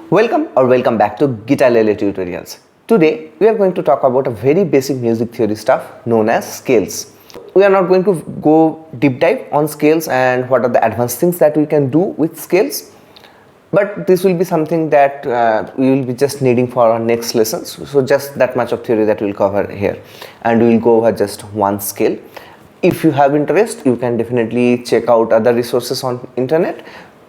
Welcome back to Guitalele Tutorials. Today we are going to talk about a very basic music theory stuff known as scales. We are not going to go deep dive on scales and what are the advanced things that we can do with scales, but this will be something that we will be just needing for our next lessons. So just that much of theory that we will cover here, and we will go over just one scale. If you have interest, you can definitely check out other resources on internet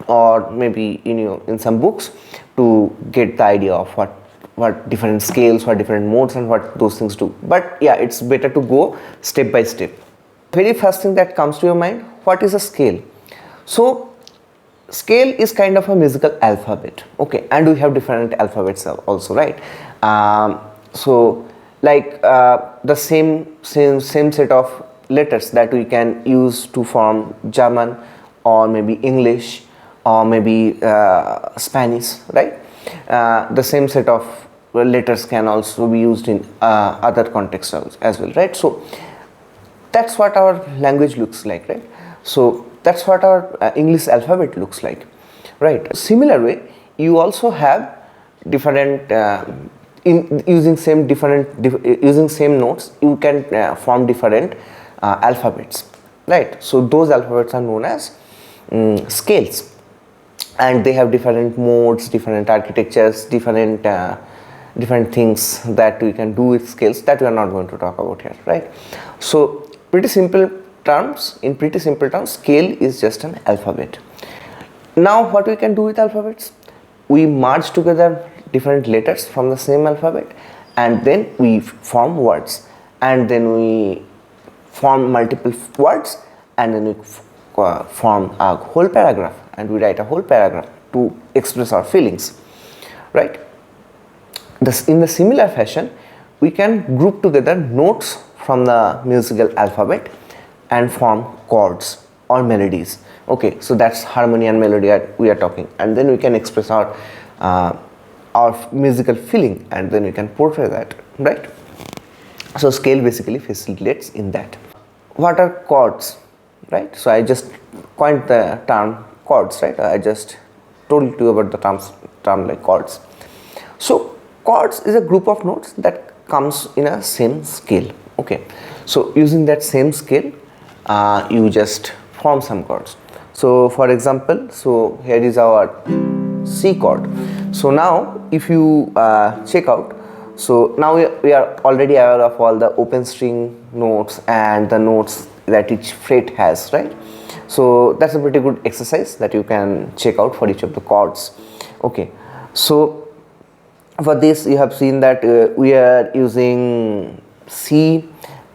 or maybe in some books to get the idea of what different scales, what different modes and what those things do. But yeah, it's better to go step by step. Very first thing that comes to your mind, what is a scale? So scale is kind of a musical alphabet, okay, and we have different alphabets also, right? So like the same set of letters that we can use to form German or maybe English or maybe Spanish, right? The same set of letters can also be used in other contexts as well, right? So that's what our language looks like, right? So that's what our English alphabet looks like, right? Similar way, you also have different using same notes, you can form different alphabets, right? So those alphabets are known as scales, and they have different modes, different architectures, different things that we can do with scales that we are not going to talk about here, right? So in pretty simple terms, scale is just an alphabet. Now what we can do with alphabets? We merge together different letters from the same alphabet, and then we form words, and then we form multiple words, and then we form a whole paragraph, and we write a whole paragraph to express our feelings, right? In the similar fashion, we can group together notes from the musical alphabet and form chords or melodies, okay? So that's harmony and melody we are talking, and then we can express our musical feeling, and then we can portray that, right? So scale basically facilitates in that. What are chords, right? So I just coined the term chords, right? I just told you about the term like chords. So chords is a group of notes that comes in a same scale, okay? So using that same scale, you just form some chords. So for example, so here is our C chord. So now if you check out, so now we are already aware of all the open string notes and the notes that each fret has, right? So that's a pretty good exercise that you can check out for each of the chords, okay? So for this you have seen that we are using C,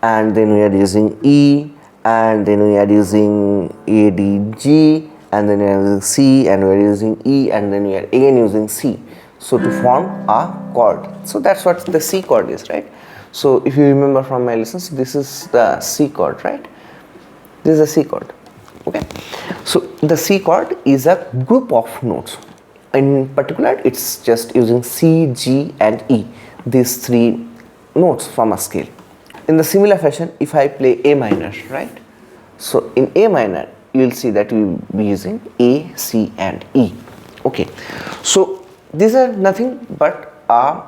and then we are using E, and then we are using A, D, G, and then we are using C, and we are using E, and then we are again using C, so to form a chord. So that's what the C chord is, right? So if you remember from my lessons, this is the C chord, right? This is a C chord, okay? So the C chord is a group of notes. In particular, it's just using C, G and E, these three notes from a scale. In the similar fashion, if I play A minor, right? So in A minor, you will see that we will be using A, C and E, okay? So these are nothing but a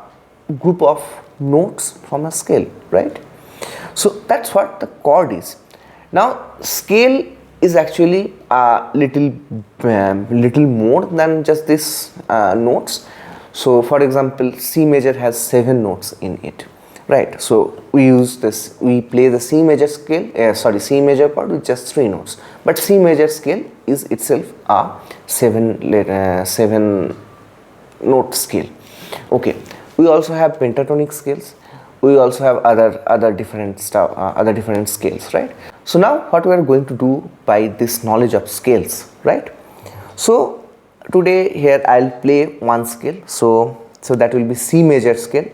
group of notes from a scale, right? So that's what the chord is. Now scale is actually a little more than just these notes. So for example, C major has 7 notes in it, right? So we play the C major scale, C major chord with just 3 notes, but C major scale is itself a 7 note scale, okay? We also have pentatonic scales. We also have other different stuff, other different scales, right? So now what we are going to do by this knowledge of scales, right? So today here I'll play one scale, so that will be C major scale,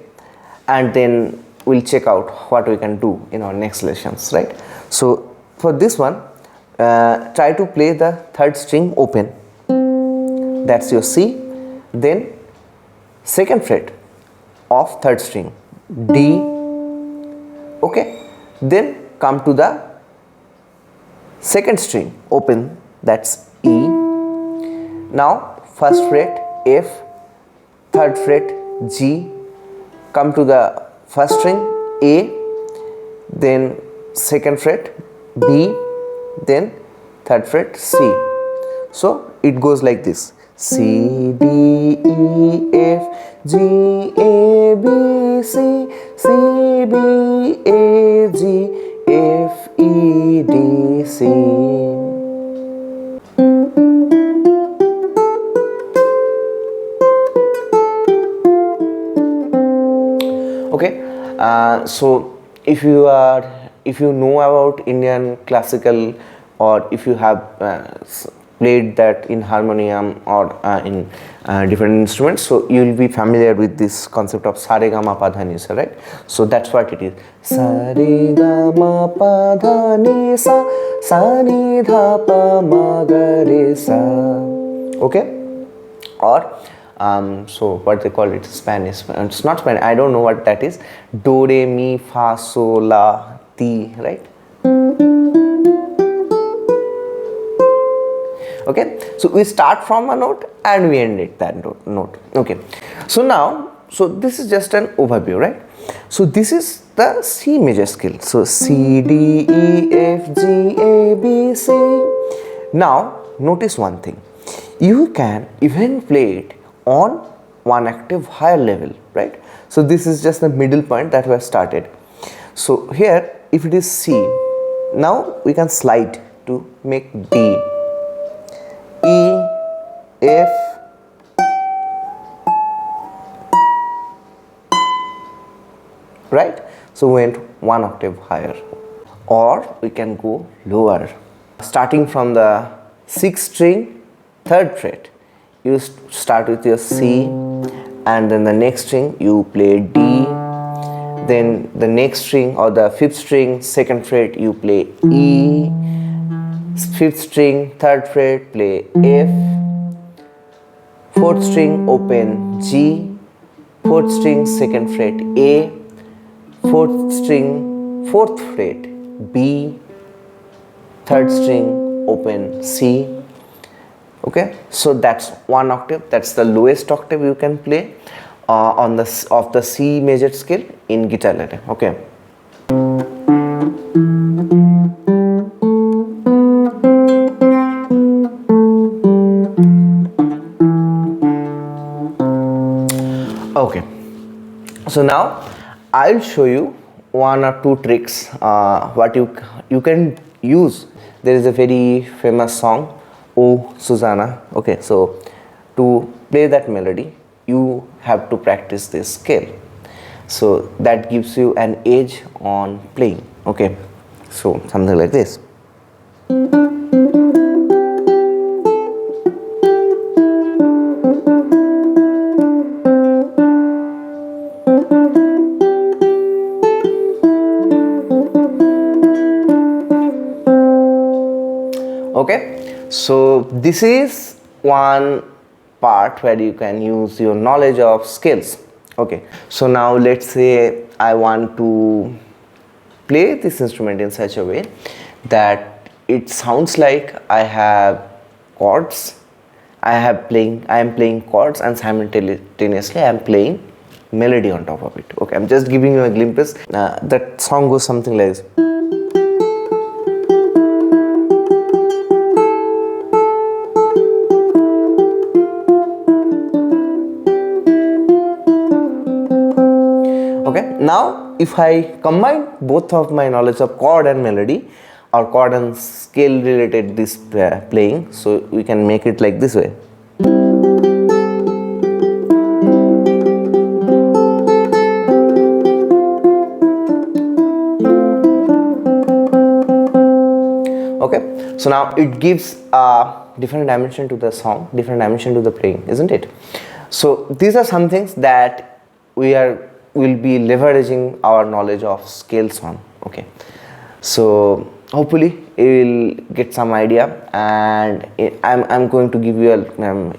and then we'll check out what we can do in our next lessons, right? So for this one, try to play the third string open, that's your C, then second fret of third string D, okay, then come to the second string open, that's E. Now first fret F, third fret G, come to the first string A, then second fret B, then third fret C. So it goes like this: C, D, E, F, G, A, B, C, C, B, A, G, F, E, D, C. Okay, so if you know about Indian classical, or if you have played that in harmonium or in different instruments, so you will be familiar with this concept of sa re ga ma pa dha ni sa, right? So that's what it is: sa re ga ma pa dha ni sa, sa ni dha pa ma ga re sa. Okay, or so what they call it, Spanish, it's not Spanish, I don't know what that is, do re mi fa sol la ti, right? Okay, so we start from a note and we end at that note. Okay, so now, so this is just an overview, right? So this is the C major scale. So C, D, E, F, G, A, B, C. Now notice one thing, you can even play it on one octave higher level, right? So this is just the middle point that we have started. So here, if it is C, now we can slide to make D, E, F, right? So we went one octave higher. Or we can go lower, starting from the 6th string, 3rd fret. You start with your C, and then the next string you play D, then the next string or the 5th string, 2nd fret, you play E, 5th string, 3rd fret, play F, 4th string, open G, 4th string, 2nd fret A, 4th string, 4th fret B, 3rd string, open C. Okay, so that's one octave, that's the lowest octave you can play of the C major scale in Guitalele. Okay. Okay, so now I'll show you one or two tricks what you can use. There is a very famous song, Oh Susanna. Okay, so to play that melody you have to practice this scale, so that gives you an edge on playing. Okay, so something like this. Okay, so this is one part where you can use your knowledge of scales. Okay, so now let's say I want to play this instrument in such a way that it sounds like I have chords, I am playing chords, and simultaneously I am playing melody on top of it. Okay, I'm just giving you a glimpse. That song goes something like this. Okay, now if I combine both of my knowledge of chord and melody, or chord and scale related this playing, so we can make it like this way. Okay, so now it gives a different dimension to the song, different dimension to the playing, isn't it? So these are some things that will be leveraging our knowledge of scales on. Okay, so hopefully you will get some idea, and I'm going to give you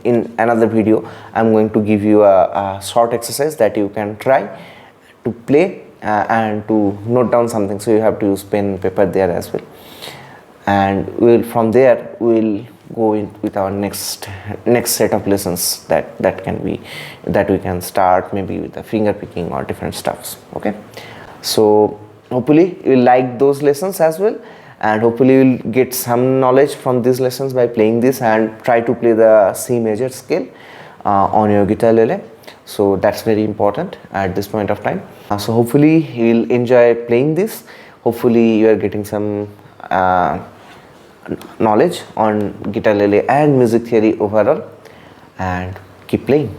in another video I'm going to give you a short exercise that you can try to play and to note down something. So you have to use pen and paper there as well, and from there we'll go in with our next set of lessons that we can start maybe with the finger picking or different stuffs. Okay, so hopefully you will like those lessons as well, and hopefully you will get some knowledge from these lessons by playing this and try to play the C major scale on your guitarlele. So that's very important at this point of time. So hopefully you will enjoy playing this. Hopefully you are getting some knowledge on guitarlele and music theory overall, and keep playing.